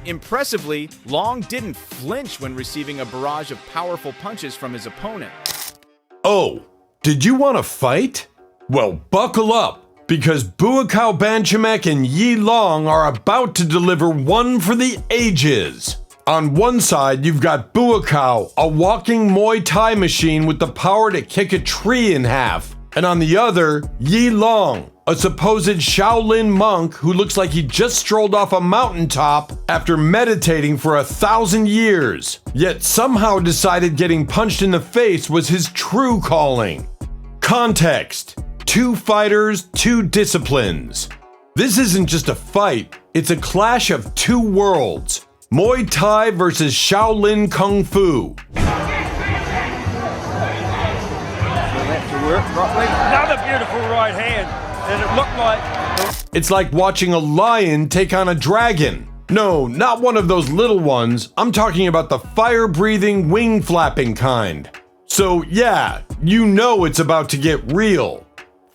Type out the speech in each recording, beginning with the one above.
impressively, Long didn't flinch when receiving a barrage of powerful punches from his opponent. Oh, did you want to fight? Well, buckle up, because Buakaw Banchamek and Yi Long are about to deliver one for the ages. On one side, you've got Buakaw, a walking Muay Thai machine with the power to kick a tree in half. And on the other, Yi Long, a supposed Shaolin monk who looks like he just strolled off a mountaintop after meditating for 1,000 years, yet somehow decided getting punched in the face was his true calling. Context: 2 fighters, 2 disciplines. This isn't just a fight, it's a clash of 2 worlds. Muay Thai versus Shaolin Kung Fu. Another beautiful right hand, and it looked like... It's like watching a lion take on a dragon. No, not one of those little ones. I'm talking about the fire-breathing, wing-flapping kind. So yeah, you know it's about to get real.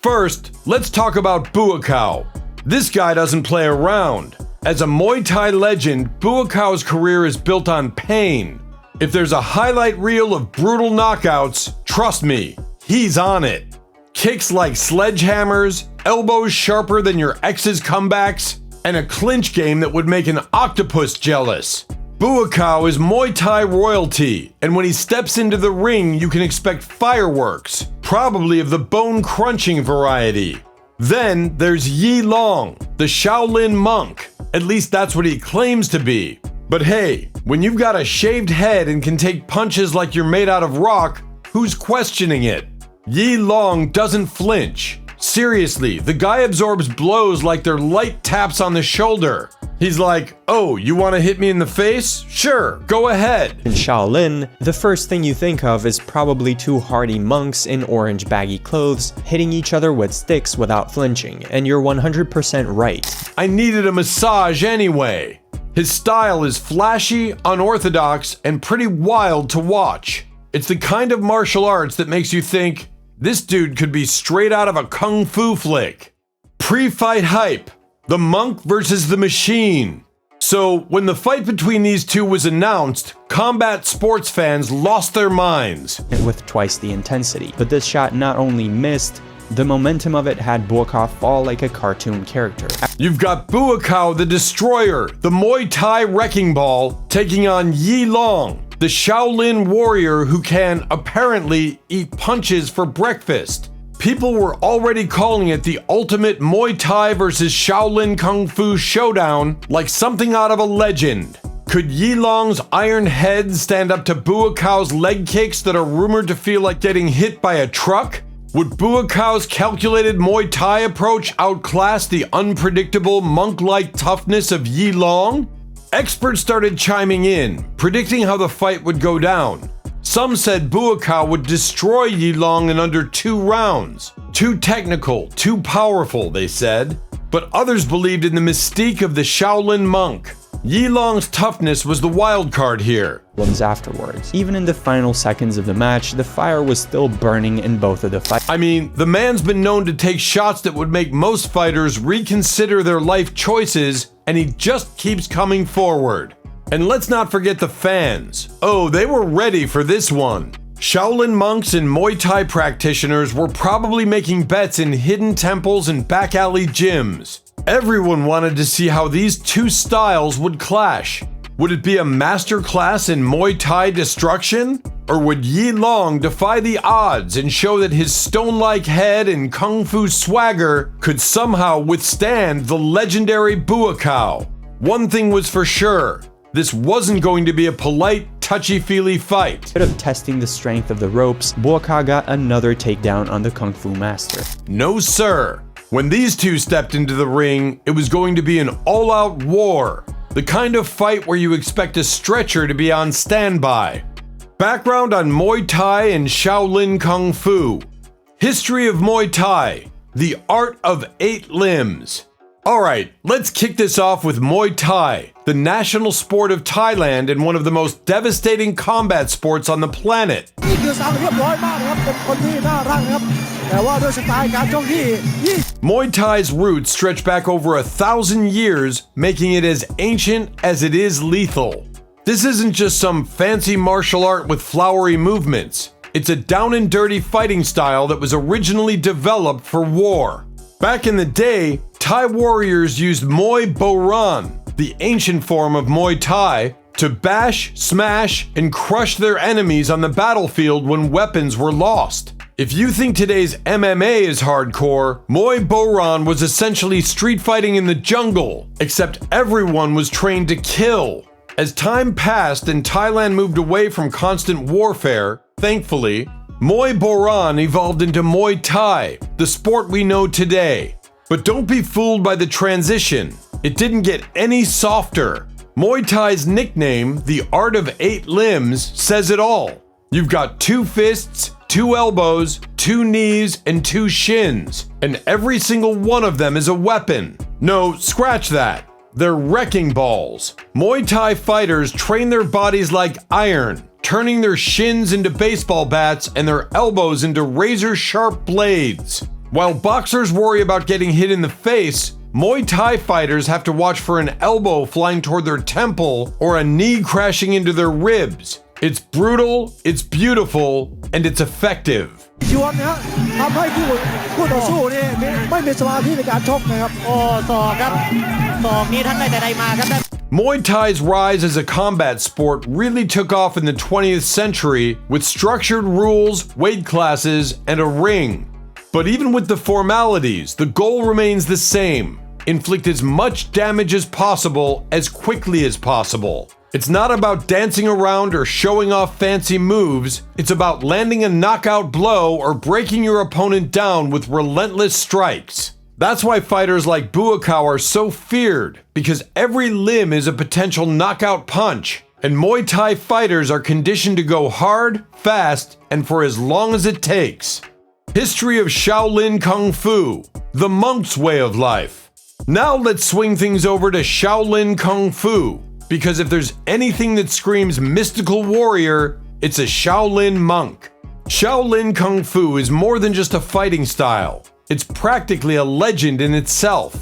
First, let's talk about Buakaw. This guy doesn't play around. As a Muay Thai legend, Buakaw's career is built on pain. If there's a highlight reel of brutal knockouts, trust me, he's on it. Kicks like sledgehammers, elbows sharper than your ex's comebacks, and a clinch game that would make an octopus jealous. Buakaw is Muay Thai royalty, and when he steps into the ring, you can expect fireworks, probably of the bone-crunching variety. Then there's Yi Long, the Shaolin monk. At least that's what he claims to be. But hey, when you've got a shaved head and can take punches like you're made out of rock, who's questioning it? Yi Long doesn't flinch. Seriously, the guy absorbs blows like they're light taps on the shoulder. He's like, oh, you want to hit me in the face? Sure, go ahead. In Shaolin, the first thing you think of is probably 2 hardy monks in orange baggy clothes hitting each other with sticks without flinching, and you're 100% right. I needed a massage anyway. His style is flashy, unorthodox, and pretty wild to watch. It's the kind of martial arts that makes you think, this dude could be straight out of a kung fu flick. Pre-fight hype. The monk versus the machine. So, when the fight between these two was announced, combat sports fans lost their minds. With twice the intensity. But this shot not only missed, the momentum of it had Buakaw fall like a cartoon character. You've got Buakaw the Destroyer, the Muay Thai Wrecking Ball, taking on Yi Long, the Shaolin Warrior who can, apparently, eat punches for breakfast. People were already calling it the ultimate Muay Thai versus Shaolin Kung Fu showdown, like something out of a legend. Could Yi Long's iron head stand up to Buakaw's leg kicks that are rumored to feel like getting hit by a truck? Would Buakaw's calculated Muay Thai approach outclass the unpredictable monk-like toughness of Yi Long? Experts started chiming in, predicting how the fight would go down. Some said Buakaw would destroy Yi Long in under 2 rounds. Too technical, too powerful, they said. But others believed in the mystique of the Shaolin monk. Yi Long's toughness was the wild card here. Afterwards. Even in the final seconds of the match, the fire was still burning in both of the fights. I mean, the man's been known to take shots that would make most fighters reconsider their life choices, and he just keeps coming forward. And let's not forget the fans. Oh, they were ready for this one. Shaolin monks and Muay Thai practitioners were probably making bets in hidden temples and back alley gyms. Everyone wanted to see how these 2 styles would clash. Would it be a masterclass in Muay Thai destruction? Or would Yi Long defy the odds and show that his stone-like head and kung fu swagger could somehow withstand the legendary Buakaw? One thing was for sure. This wasn't going to be a polite, touchy-feely fight. Instead of testing the strength of the ropes, Buakaw got another takedown on the Kung Fu master. No sir. When these two stepped into the ring, it was going to be an all-out war. The kind of fight where you expect a stretcher to be on standby. Background on Muay Thai and Shaolin Kung Fu. History of Muay Thai. The art of 8 limbs. Alright, let's kick this off with Muay Thai, the national sport of Thailand and one of the most devastating combat sports on the planet. แต่ว่าด้วยสไตล์การชกที่ Muay Thai's roots stretch back over 1,000 years, making it as ancient as it is lethal. This isn't just some fancy martial art with flowery movements. It's a down-and-dirty fighting style that was originally developed for war. Back in the day, Thai warriors used Muay Boran, the ancient form of Muay Thai, to bash, smash, and crush their enemies on the battlefield when weapons were lost. If you think today's MMA is hardcore, Muay Boran was essentially street fighting in the jungle, except everyone was trained to kill. As time passed and Thailand moved away from constant warfare, thankfully, Muay Boran evolved into Muay Thai, the sport we know today. But don't be fooled by the transition. It didn't get any softer. Muay Thai's nickname, the Art of 8 Limbs, says it all. You've got 2 fists, 2 elbows, 2 knees, and 2 shins, and every single one of them is a weapon. No, scratch that. They're wrecking balls. Muay Thai fighters train their bodies like iron, turning their shins into baseball bats and their elbows into razor-sharp blades. While boxers worry about getting hit in the face, Muay Thai fighters have to watch for an elbow flying toward their temple or a knee crashing into their ribs. It's brutal, it's beautiful, and it's effective. ชวนนะฮะทำให้คู่ต่อสู้นี่ไม่มีสมาธิในการชกนะครับ โอ้ศอกครับศอกนี้ท่านได้แต่ใดมาครับท่าน Muay Thai's rise as a combat sport really took off in the 20th century with structured rules, weight classes, and a ring. But even with the formalities, the goal remains the same: inflict as much damage as possible as quickly as possible. It's not about dancing around or showing off fancy moves, it's about landing a knockout blow or breaking your opponent down with relentless strikes. That's why fighters like Buakaw are so feared, because every limb is a potential knockout punch, and Muay Thai fighters are conditioned to go hard, fast, and for as long as it takes. History of Shaolin Kung Fu, the monk's way of life. Now let's swing things over to Shaolin Kung Fu, because if there's anything that screams mystical warrior, it's a Shaolin monk. Shaolin Kung Fu is more than just a fighting style. It's practically a legend in itself.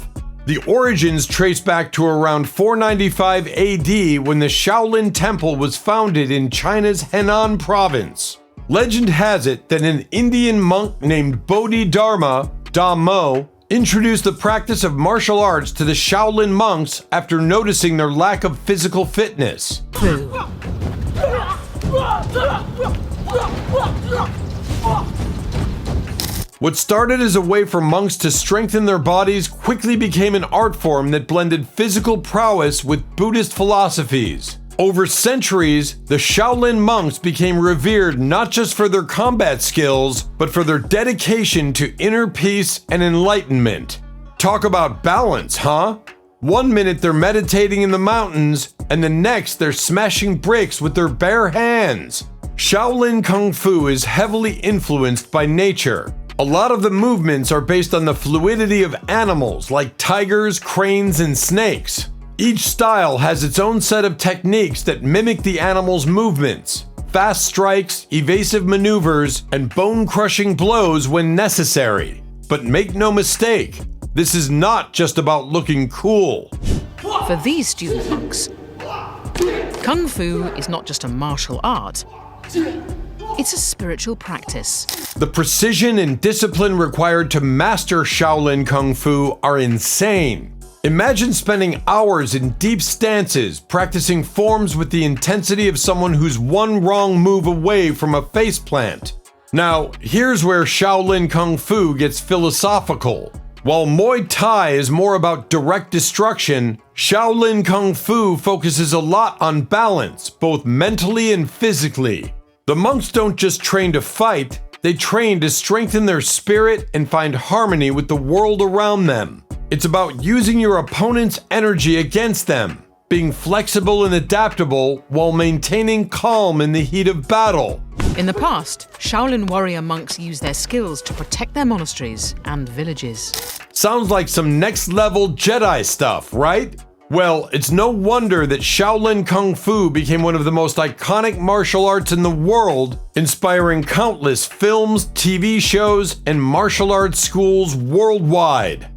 The origins trace back to around 495 AD when the Shaolin Temple was founded in China's Henan province. Legend has it that an Indian monk named Bodhidharma, Damo, introduced the practice of martial arts to the Shaolin monks after noticing their lack of physical fitness. What started as a way for monks to strengthen their bodies quickly became an art form that blended physical prowess with Buddhist philosophies. Over centuries, the Shaolin monks became revered not just for their combat skills, but for their dedication to inner peace and enlightenment. Talk about balance, huh? One minute they're meditating in the mountains, and the next they're smashing bricks with their bare hands. Shaolin Kung Fu is heavily influenced by nature. A lot of the movements are based on the fluidity of animals like tigers, cranes, and snakes. Each style has its own set of techniques that mimic the animal's movements: fast strikes, evasive maneuvers, and bone-crushing blows when necessary. But make no mistake, this is not just about looking cool. For these student monks, Kung Fu is not just a martial art, it's a spiritual practice. The precision and discipline required to master Shaolin Kung Fu are insane. Imagine spending hours in deep stances practicing forms with the intensity of someone who's one wrong move away from a faceplant. Now, here's where Shaolin Kung Fu gets philosophical. While Muay Thai is more about direct destruction, Shaolin Kung Fu focuses a lot on balance, both mentally and physically. The monks don't just train to fight, they train to strengthen their spirit and find harmony with the world around them. It's about using your opponent's energy against them, being flexible and adaptable while maintaining calm in the heat of battle. In the past, Shaolin Warrior monks used their skills to protect their monasteries and villages. Sounds like some next-level Jedi stuff, right? Well, it's no wonder that Shaolin Kung Fu became one of the most iconic martial arts in the world, inspiring countless films, TV shows, and martial arts schools worldwide.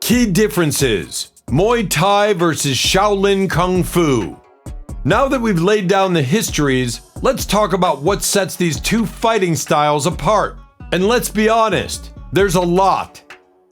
Key differences: Muay Thai versus Shaolin Kung Fu. Now that we've laid down the histories, let's talk about what sets these two fighting styles apart. And let's be honest, there's a lot.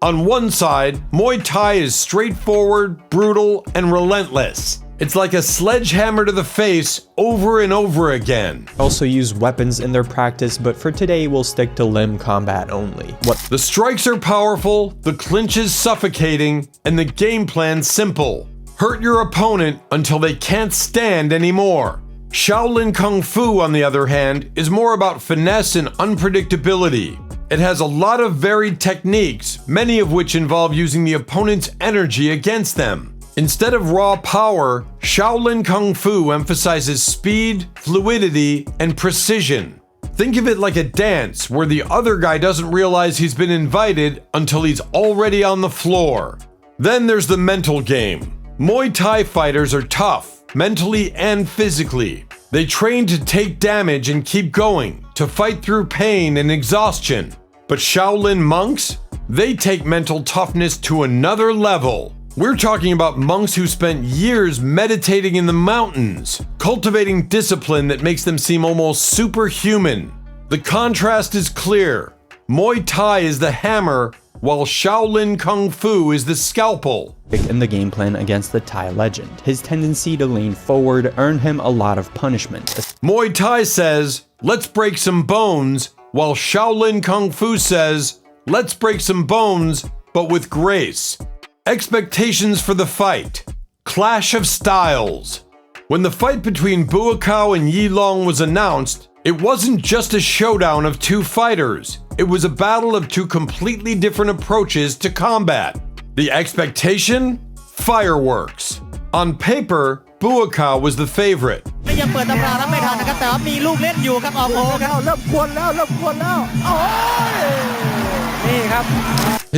On one side, Muay Thai is straightforward, brutal, and relentless. It's like a sledgehammer to the face over and over again. Also use weapons in their practice, but for today we'll stick to limb combat only. The strikes are powerful, the clinch is suffocating, and the game plan simple. Hurt your opponent until they can't stand anymore. Shaolin Kung Fu, on the other hand, is more about finesse and unpredictability. It has a lot of varied techniques, many of which involve using the opponent's energy against them. Instead of raw power, Shaolin Kung Fu emphasizes speed, fluidity, and precision. Think of it like a dance where the other guy doesn't realize he's been invited until he's already on the floor. Then there's the mental game. Muay Thai fighters are tough, mentally and physically. They train to take damage and keep going, to fight through pain and exhaustion. But Shaolin monks? They take mental toughness to another level. We're talking about monks who spent years meditating in the mountains, cultivating discipline that makes them seem almost superhuman. The contrast is clear. Muay Thai is the hammer, while Shaolin Kung Fu is the scalpel. In the game plan against the Thai legend, his tendency to lean forward earned him a lot of punishment. Muay Thai says, "Let's break some bones," while Shaolin Kung Fu says, "Let's break some bones, but with grace." Expectations for the fight. Clash of styles. When the fight between Buakaw and Yi Long was announced, it wasn't just a showdown of two fighters. It was a battle of two completely different approaches to combat. The expectation? Fireworks. On paper, Buakaw was the favorite. ยังเปิดตำรารับไม่ทันนะครับแต่ว่ามีลูกเล่นอยู่ครับออกโอ้ครับ เริ่มควนแล้วโอ้ยนี่ครับ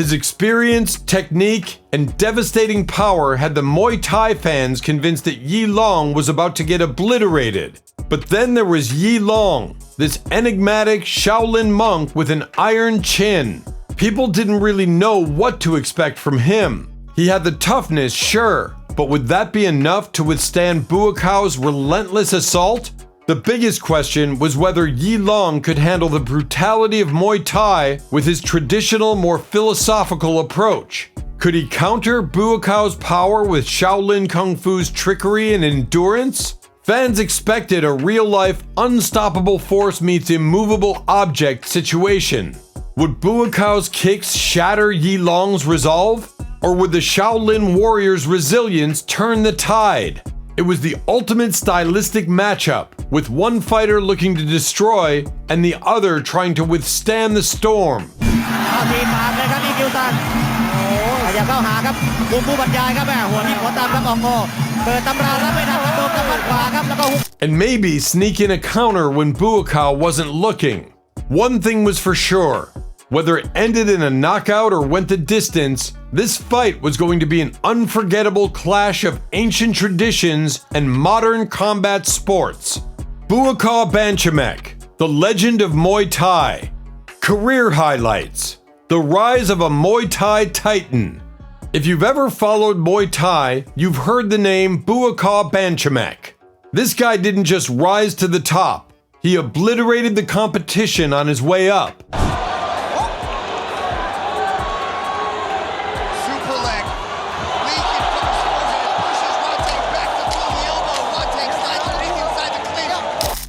His experience, technique, and devastating power had the Muay Thai fans convinced that Yi Long was about to get obliterated. But then there was Yi Long, this enigmatic Shaolin monk with an iron chin. People didn't really know what to expect from him. He had the toughness, sure, but would that be enough to withstand Buakaw's relentless assault? The biggest question was whether Yi Long could handle the brutality of Muay Thai with his traditional, more philosophical approach. Could he counter Buakaw's power with Shaolin Kung Fu's trickery and endurance? Fans expected a real-life, unstoppable force meets immovable object situation. Would Buakaw's kicks shatter Yi Long's resolve? Or would the Shaolin Warrior's resilience turn the tide? It was the ultimate stylistic matchup, with one fighter looking to destroy and the other trying to withstand the storm. ทีมมาเลยครับอีคิวซันขยับเข้าหาครับมุมผู้บรรยายครับหัวนี้หัวตามครับออกโกเปิดตำรารับไม่ทันครับโดนกำปั้นขวาครับแล้วก็หุบ And maybe sneak in a counter when Buakaw wasn't looking. One thing was for sure. Whether it ended in a knockout or went the distance, this fight was going to be an unforgettable clash of ancient traditions and modern combat sports. Buakaw Banchamek, the legend of Muay Thai. Career highlights. The rise of a Muay Thai titan. If you've ever followed Muay Thai, you've heard the name Buakaw Banchamek. This guy didn't just rise to the top. He obliterated the competition on his way up.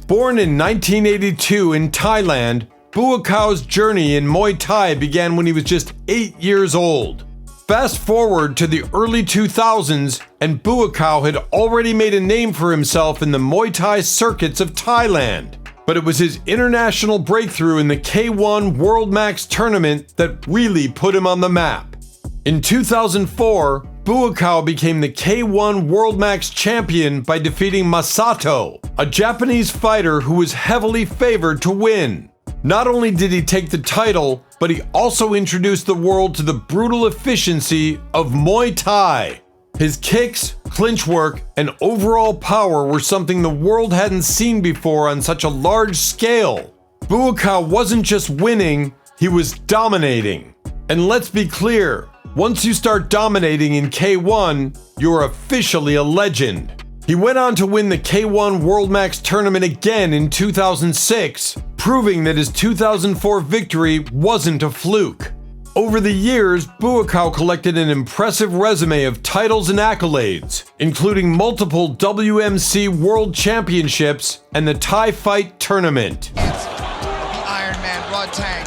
Born in 1982 in Thailand, Buakaw's journey in Muay Thai began when he was just 8 years old. Fast forward to the early 2000s, and Buakaw had already made a name for himself in the Muay Thai circuits of Thailand. But it was his international breakthrough in the K1 World Max tournament that really put him on the map. In 2004, Buakaw became the K1 World Max champion by defeating Masato, a Japanese fighter who was heavily favored to win. Not only did he take the title, but he also introduced the world to the brutal efficiency of Muay Thai. His kicks, clinch work, and overall power were something the world hadn't seen before on such a large scale. Buakaw wasn't just winning, he was dominating. And let's be clear, once you start dominating in K1, you're officially a legend. He went on to win the K1 World Max tournament again in 2006, proving that his 2004 victory wasn't a fluke. Over the years, Buakaw collected an impressive resume of titles and accolades, including multiple WMC World Championships and the Thai Fight Tournament. Iron Man, Rod Tang.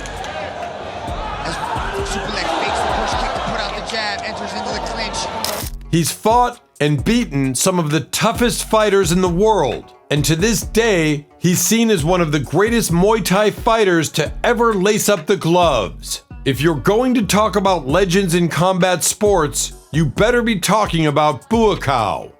As Superlex fakes the push kick to put out the jab, enters into the clinch. He's fought and beaten some of the toughest fighters in the world, and to this day, he's seen as one of the greatest Muay Thai fighters to ever lace up the gloves. If you're going to talk about legends in combat sports, you better be talking about Buakaw.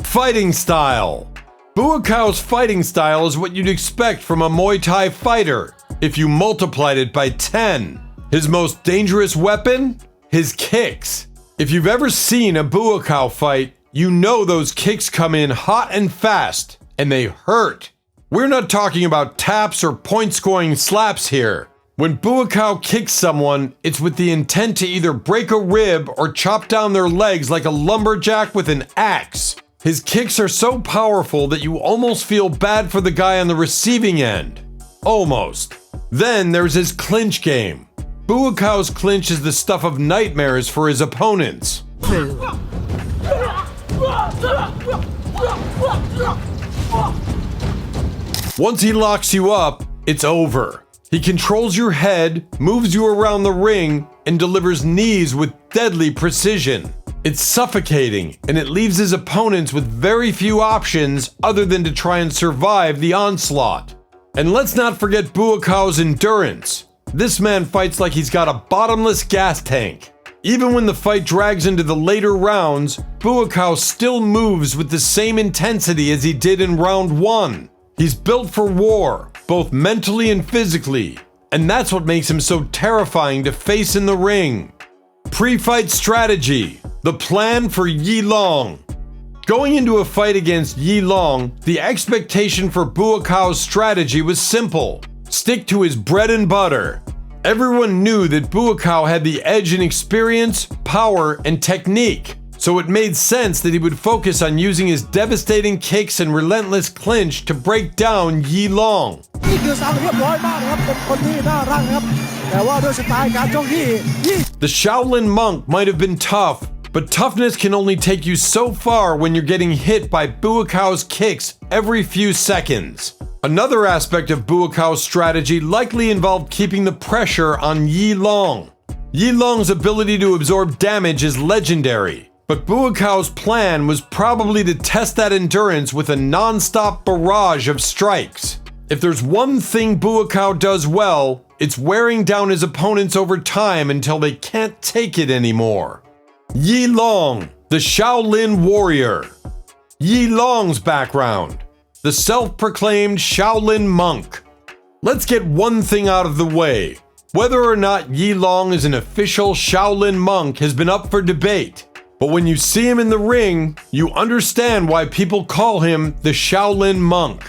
Fighting style. Buakaw's fighting style is what you'd expect from a Muay Thai fighter if you multiplied it by 10. His most dangerous weapon? His kicks. If you've ever seen a Buakaw fight, you know those kicks come in hot and fast, and they hurt. We're not talking about taps or point-scoring slaps here. When Buakaw kicks someone, it's with the intent to either break a rib or chop down their legs like a lumberjack with an axe. His kicks are so powerful that you almost feel bad for the guy on the receiving end. Almost. Then there's his clinch game. Buakaw's clinch is the stuff of nightmares for his opponents. Once he locks you up, it's over. He controls your head, moves you around the ring, and delivers knees with deadly precision. It's suffocating, and it leaves his opponents with very few options other than to try and survive the onslaught. And let's not forget Buakaw's endurance. This man fights like he's got a bottomless gas tank. Even when the fight drags into the later rounds, Buakaw still moves with the same intensity as he did in round 1. He's built for war, both mentally and physically, and that's what makes him so terrifying to face in the ring. Pre-fight strategy, the plan for Yi Long. Going into a fight against Yi Long, the expectation for Buakaw's strategy was simple. Stick to his bread and butter. Everyone knew that Buakaw had the edge in experience, power, and technique, so it made sense that he would focus on using his devastating kicks and relentless clinch to break down Yi Long. นี่คือสั่งเรียบร้อยมากนะครับเป็นคนที่น่ารักนะครับแต่ว่าด้วยสไตล์การชกที่ The Shaolin monk might have been tough, but toughness can only take you so far when you're getting hit by Buakaw's kicks every few seconds. Another aspect of Buakaw's strategy likely involved keeping the pressure on Yi Long. Yi Long's ability to absorb damage is legendary, but Buakaw's plan was probably to test that endurance with a non-stop barrage of strikes. If there's one thing Buakaw does well, it's wearing down his opponents over time until they can't take it anymore. Yi Long, the Shaolin Warrior. Yi Long's background. The self-proclaimed Shaolin monk. Let's get one thing out of the way. Whether or not Yi Long is an official Shaolin monk has been up for debate. But when you see him in the ring, you understand why people call him the Shaolin monk.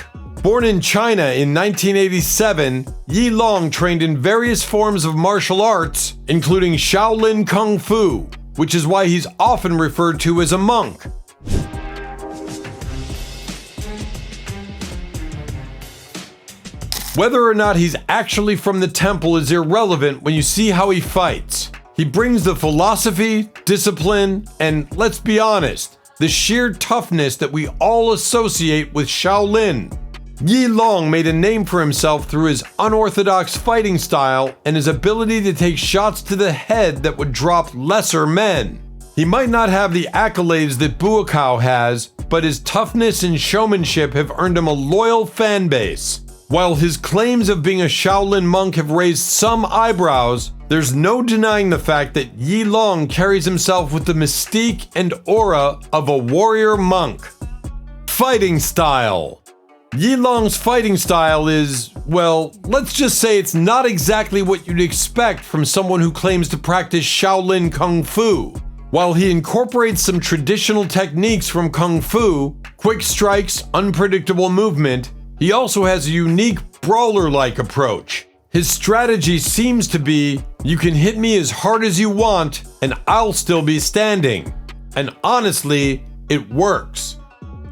Born in China in 1987, Yi Long trained in various forms of martial arts, including Shaolin Kung Fu, which is why he's often referred to as a monk. Whether or not he's actually from the temple is irrelevant when you see how he fights. He brings the philosophy, discipline, and, let's be honest, the sheer toughness that we all associate with Shaolin. Yi Long made a name for himself through his unorthodox fighting style and his ability to take shots to the head that would drop lesser men. He might not have the accolades that Buakaw has, but his toughness and showmanship have earned him a loyal fan base. While his claims of being a Shaolin monk have raised some eyebrows, there's no denying the fact that Yi Long carries himself with the mystique and aura of a warrior monk. Fighting style. Yi Long's fighting style is, well, let's just say it's not exactly what you'd expect from someone who claims to practice Shaolin Kung Fu. While he incorporates some traditional techniques from Kung Fu, quick strikes, unpredictable movement, he also has a unique brawler-like approach. His strategy seems to be, you can hit me as hard as you want and I'll still be standing. And honestly, it works.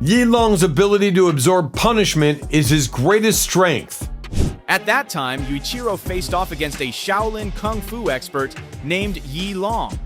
Yi Long's ability to absorb punishment is his greatest strength. At that time, Yuichiro faced off against a Shaolin Kung Fu expert named Yi Long.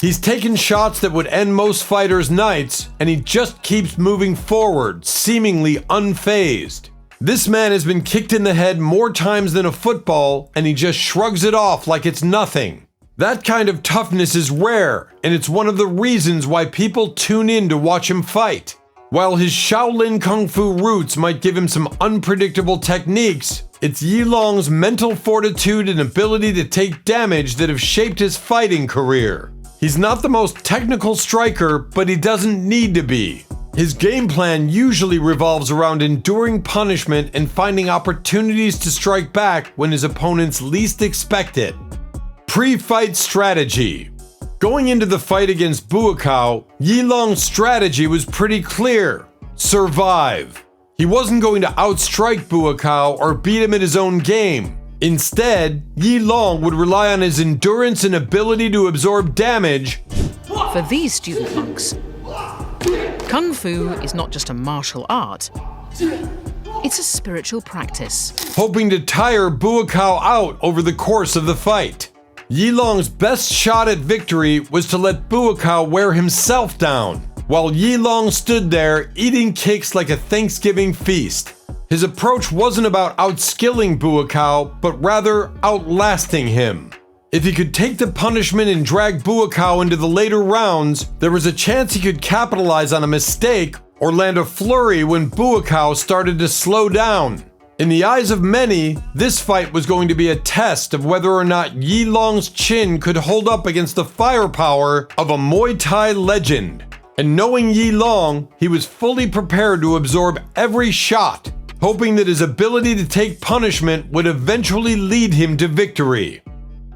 He's taken shots that would end most fighters' nights, and he just keeps moving forward, seemingly unfazed. This man has been kicked in the head more times than a football, and he just shrugs it off like it's nothing. That kind of toughness is rare, and it's one of the reasons why people tune in to watch him fight. While his Shaolin Kung Fu roots might give him some unpredictable techniques, it's Yi Long's mental fortitude and ability to take damage that have shaped his fighting career. He's not the most technical striker, but he doesn't need to be. His game plan usually revolves around enduring punishment and finding opportunities to strike back when his opponents least expect it. PreFight Strategy. Going into the fight against Buakaw, Yi Long's strategy was pretty clear: survive. He wasn't going to outstrike Buakaw or beat him at his own game. Instead, Yi Long would rely on his endurance and ability to absorb damage. For these student monks, Kung Fu is not just a martial art, it's a spiritual practice. Hoping to tire Buakaw out over the course of the fight. Yi Long's best shot at victory was to let Buakaw wear himself down, while Yi Long stood there eating kicks like a Thanksgiving feast. His approach wasn't about outskilling Buakaw, but rather outlasting him. If he could take the punishment and drag Buakaw into the later rounds, there was a chance he could capitalize on a mistake or land a flurry when Buakaw started to slow down. In the eyes of many, this fight was going to be a test of whether or not Yi Long's chin could hold up against the firepower of a Muay Thai legend. And knowing Yi Long, he was fully prepared to absorb every shot, hoping that his ability to take punishment would eventually lead him to victory.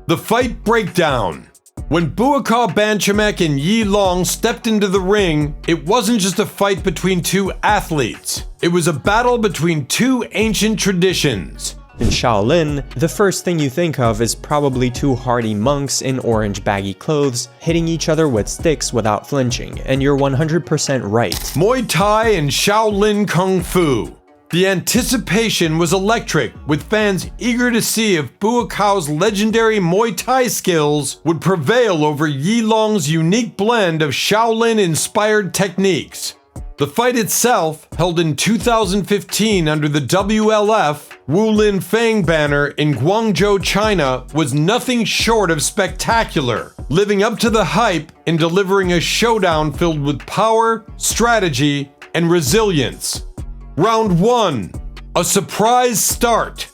The fight breakdown. When Buakaw Banchamek and Yi Long stepped into the ring, it wasn't just a fight between two athletes. It was a battle between two ancient traditions. In Shaolin, the first thing you think of is probably two hardy monks in orange baggy clothes hitting each other with sticks without flinching, and you're 100% right. Muay Thai and Shaolin Kung Fu. The anticipation was electric, with fans eager to see if Buakaw's legendary Muay Thai skills would prevail over Yi Long's unique blend of Shaolin-inspired techniques. The fight itself, held in 2015 under the WLF Wulin Fang banner in Guangzhou, China, was nothing short of spectacular, living up to the hype and delivering a showdown filled with power, strategy, and resilience. Round 1. A surprise start.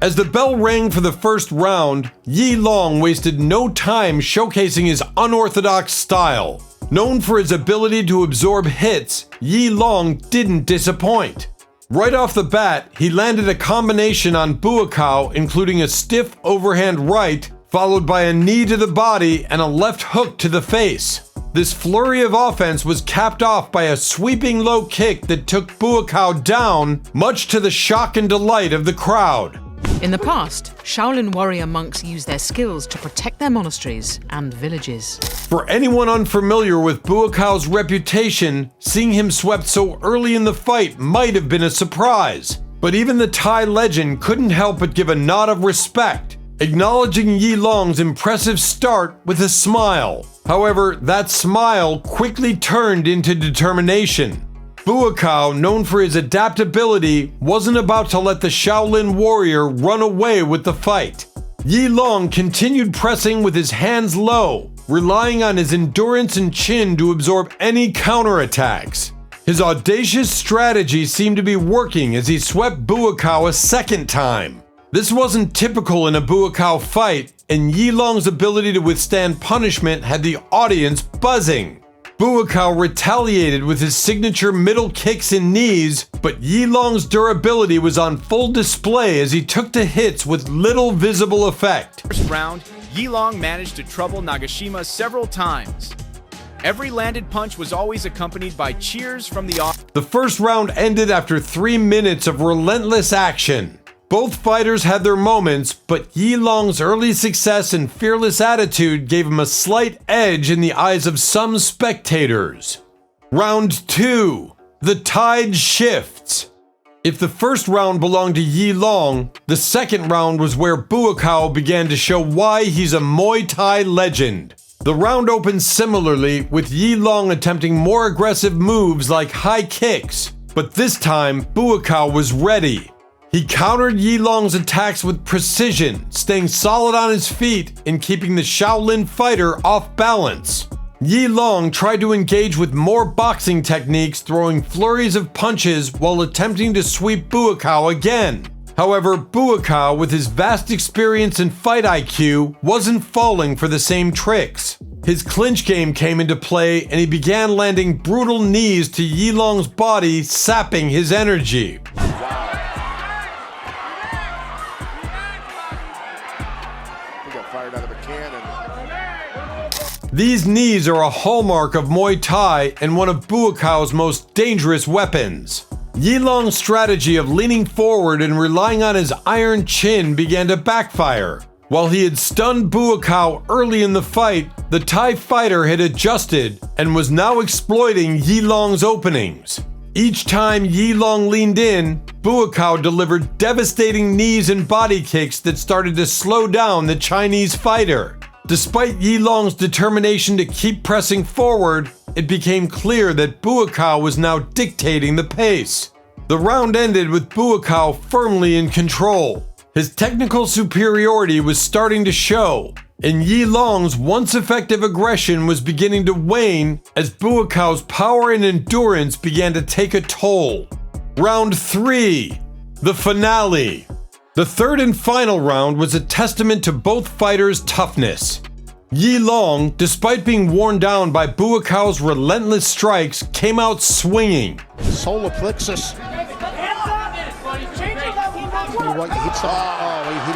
As the bell rang for the first round, Yi Long wasted no time showcasing his unorthodox style. Known for his ability to absorb hits, Yi Long didn't disappoint. Right off the bat, he landed a combination on Buakaw, including a stiff overhand right, followed by a knee to the body and a left hook to the face. This flurry of offense was capped off by a sweeping low kick that took Buakaw down, much to the shock and delight of the crowd. In the past, Shaolin Warrior monks used their skills to protect their monasteries and villages. For anyone unfamiliar with Buakaw's reputation, seeing him swept so early in the fight might have been a surprise. But even the Thai legend couldn't help but give a nod of respect, acknowledging Yi Long's impressive start with a smile. However, that smile quickly turned into determination. Buakaw, known for his adaptability, wasn't about to let the Shaolin Warrior run away with the fight. Yi Long continued pressing with his hands low, relying on his endurance and chin to absorb any counterattacks. His audacious strategy seemed to be working as he swept Buakaw a second time. This wasn't typical in a Buakaw fight, and Yi Long's ability to withstand punishment had the audience buzzing. Buakaw retaliated with his signature middle kicks and knees, but Yi Long's durability was on full display as he took to hits with little visible effect. First round, Yi Long managed to trouble Nagashima several times. Every landed punch was always accompanied by cheers from the audience. The first round ended after 3 minutes of relentless action. Both fighters had their moments, but Yi Long's early success and fearless attitude gave him a slight edge in the eyes of some spectators. Round 2. The tide shifts. If the first round belonged to Yi Long, the second round was where Buakaw began to show why he's a Muay Thai legend. The round opened similarly, with Yi Long attempting more aggressive moves like high kicks, but this time Buakaw was ready. He countered Yi Long's attacks with precision, staying solid on his feet and keeping the Shaolin fighter off balance. Yi Long tried to engage with more boxing techniques, throwing flurries of punches while attempting to sweep Buakaw again. However, Buakaw, with his vast experience and fight IQ, wasn't falling for the same tricks. His clinch game came into play and he began landing brutal knees to Yi Long's body, sapping his energy. Fired out of a cannon. These knees are a hallmark of Muay Thai and one of Buakaw's most dangerous weapons. Yi Long's strategy of leaning forward and relying on his iron chin began to backfire. While he had stunned Buakaw early in the fight, the Thai fighter had adjusted and was now exploiting Yi Long's openings. Each time Yi Long leaned in, Buakaw delivered devastating knees and body kicks that started to slow down the Chinese fighter. Despite Yi Long's determination to keep pressing forward, it became clear that Buakaw was now dictating the pace. The round ended with Buakaw firmly in control. His technical superiority was starting to show, and Yi Long's once effective aggression was beginning to wane as Buakaw's power and endurance began to take a toll. Round 3. The finale. The third and final round was a testament to both fighters' toughness. Yi Long, despite being worn down by Buakaw's relentless strikes, came out swinging. Solar plexus. He hit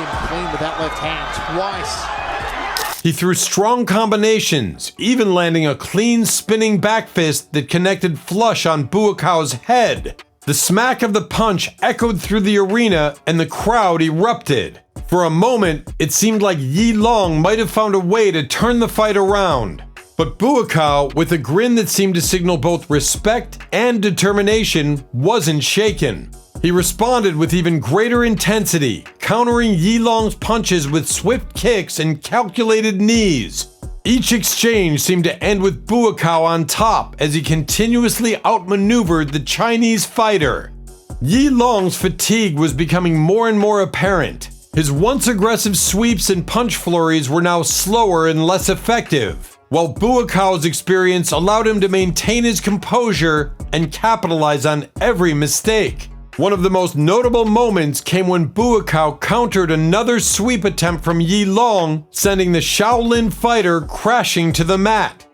him clean with that left hand twice. He threw strong combinations, even landing a clean spinning back fist that connected flush on Buakaw's head. The smack of the punch echoed through the arena and the crowd erupted. For a moment, it seemed like Yi Long might have found a way to turn the fight around. But Buakaw, with a grin that seemed to signal both respect and determination, wasn't shaken. He responded with even greater intensity, countering Yi Long's punches with swift kicks and calculated knees. Each exchange seemed to end with Buakaw on top as he continuously outmaneuvered the Chinese fighter. Yi Long's fatigue was becoming more and more apparent. His once aggressive sweeps and punch flurries were now slower and less effective, while Buakaw's experience allowed him to maintain his composure and capitalize on every mistake. One of the most notable moments came when Buakaw countered another sweep attempt from Yi Long, sending the Shaolin fighter crashing to the mat.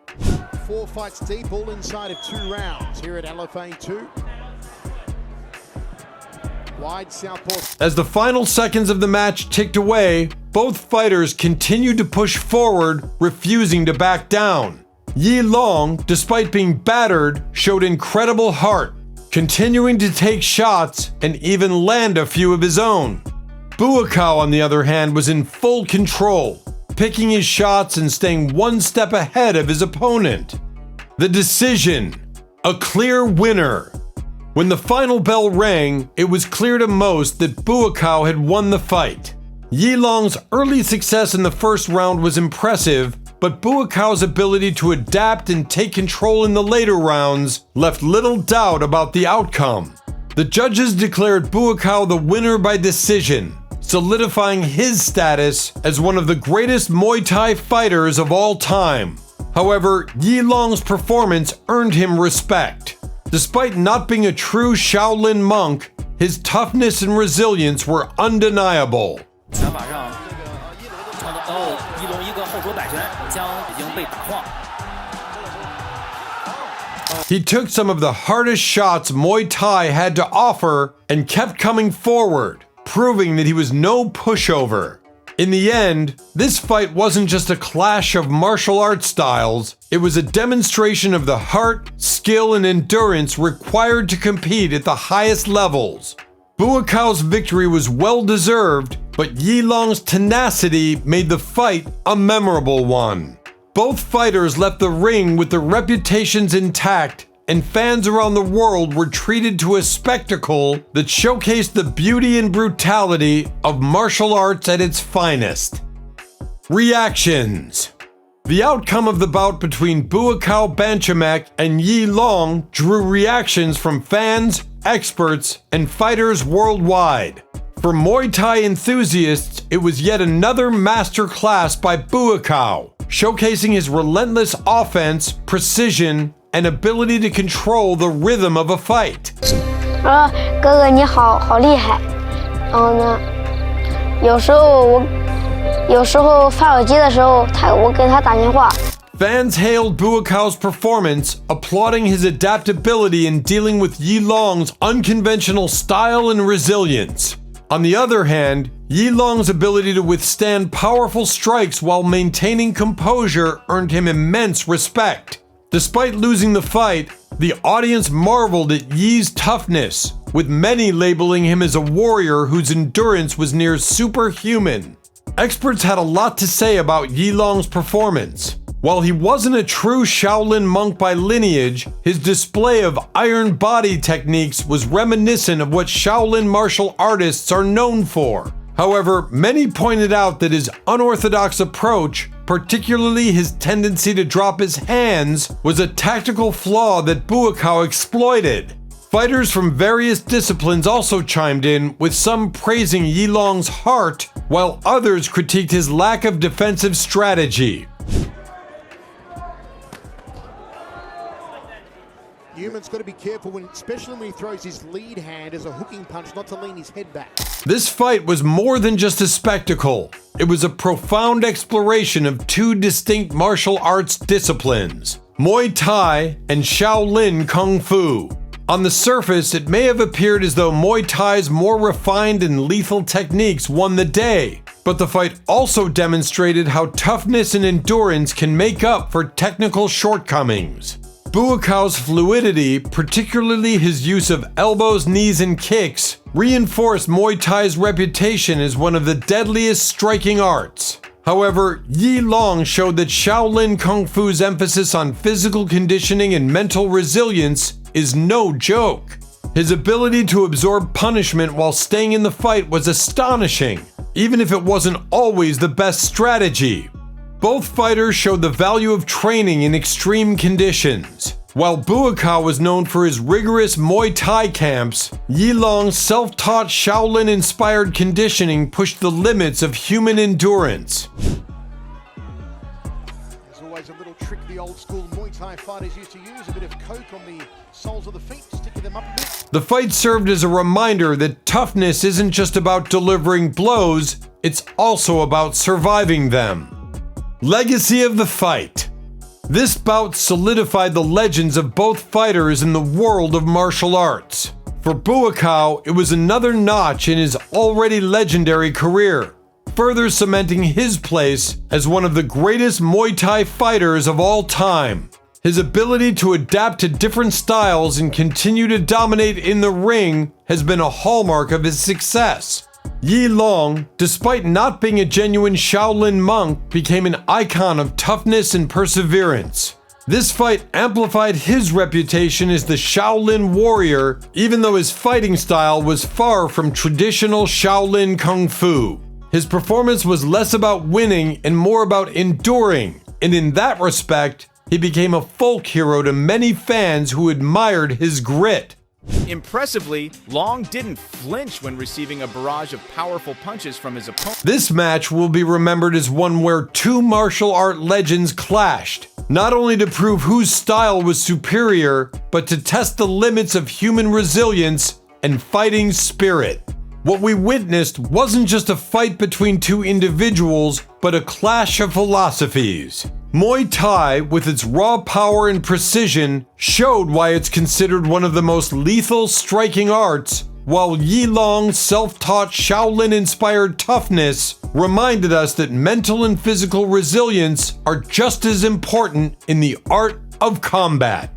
4 fights deep, all inside of 2 rounds here at LFA 2. Wide southpaw. As the final seconds of the match ticked away, both fighters continued to push forward, refusing to back down. Yi Long, despite being battered, showed incredible heart, continuing to take shots and even land a few of his own. Buakaw, on the other hand, was in full control, picking his shots and staying one step ahead of his opponent. The decision: a clear winner. When the final bell rang, it was clear to most that Buakaw had won the fight. Yi Long's early success in the first round was impressive, but Buakaw's ability to adapt and take control in the later rounds left little doubt about the outcome. The judges declared Buakaw the winner by decision, solidifying his status as one of the greatest Muay Thai fighters of all time. However, Yi Long's performance earned him respect. Despite not being a true Shaolin monk, his toughness and resilience were undeniable. He took some of the hardest shots Muay Thai had to offer and kept coming forward, proving that he was no pushover. In the end, this fight wasn't just a clash of martial arts styles, it was a demonstration of the heart, skill, and endurance required to compete at the highest levels. Buakaw's victory was well-deserved, but Yilong's tenacity made the fight a memorable one. Both fighters left the ring with their reputations intact, and fans around the world were treated to a spectacle that showcased the beauty and brutality of martial arts at its finest. Reactions. The outcome of the bout between Buakaw Banchamek and Yilong drew reactions from fans, experts, and fighters worldwide. For Muay Thai enthusiasts, it was yet another masterclass by Buakaw, showcasing his relentless offense, precision, and ability to control the rhythm of a fight. 哥哥你好厉害，然后呢，有时候发手机的时候，我给他打电话。 Fans hailed Buakaw's performance, applauding his adaptability in dealing with Yilong's unconventional style and resilience. On the other hand, Yilong's ability to withstand powerful strikes while maintaining composure earned him immense respect. Despite losing the fight, the audience marveled at Yi's toughness, with many labeling him as a warrior whose endurance was near superhuman. Experts had a lot to say about Yilong's performance. While he wasn't a true Shaolin monk by lineage, his display of iron body techniques was reminiscent of what Shaolin martial artists are known for. However, many pointed out that his unorthodox approach, particularly his tendency to drop his hands, was a tactical flaw that Buakaw exploited. Fighters from various disciplines also chimed in, with some praising Yilong's heart, while others critiqued his lack of defensive strategy. Newman's got to be careful, especially when he throws his lead hand as a hooking punch, not to lean his head back. This fight was more than just a spectacle. It was a profound exploration of two distinct martial arts disciplines, Muay Thai and Shaolin Kung Fu. On the surface, it may have appeared as though Muay Thai's more refined and lethal techniques won the day, but the fight also demonstrated how toughness and endurance can make up for technical shortcomings. Buakaw's fluidity, particularly his use of elbows, knees, and kicks, reinforced Muay Thai's reputation as one of the deadliest striking arts. However, Yilong showed that Shaolin Kung Fu's emphasis on physical conditioning and mental resilience is no joke. His ability to absorb punishment while staying in the fight was astonishing, even if it wasn't always the best strategy. Both fighters showed the value of training in extreme conditions. While Buakaw was known for his rigorous Muay Thai camps, Yilong's self-taught Shaolin-inspired conditioning pushed the limits of human endurance. There's always a little trick the old school Muay Thai fighters used to use, a bit of coke on the soles of the feet, sticking them up a bit. The fight served as a reminder that toughness isn't just about delivering blows, it's also about surviving them. Legacy of the fight. This bout solidified the legends of both fighters in the world of martial arts. For Buakaw, it was another notch in his already legendary career, further cementing his place as one of the greatest Muay Thai fighters of all time. His ability to adapt to different styles and continue to dominate in the ring has been a hallmark of his success. Yilong, despite not being a genuine Shaolin monk, became an icon of toughness and perseverance. This fight amplified his reputation as the Shaolin Warrior, even though his fighting style was far from traditional Shaolin Kung Fu. His performance was less about winning and more about enduring, and in that respect, he became a folk hero to many fans who admired his grit. Impressively, Long didn't flinch when receiving a barrage of powerful punches from his opponent. This match will be remembered as one where two martial art legends clashed, not only to prove whose style was superior, but to test the limits of human resilience and fighting spirit. What we witnessed wasn't just a fight between two individuals, but a clash of philosophies. Muay Thai, with its raw power and precision, showed why it's considered one of the most lethal striking arts, while Yilong's self-taught Shaolin-inspired toughness reminded us that mental and physical resilience are just as important in the art of combat.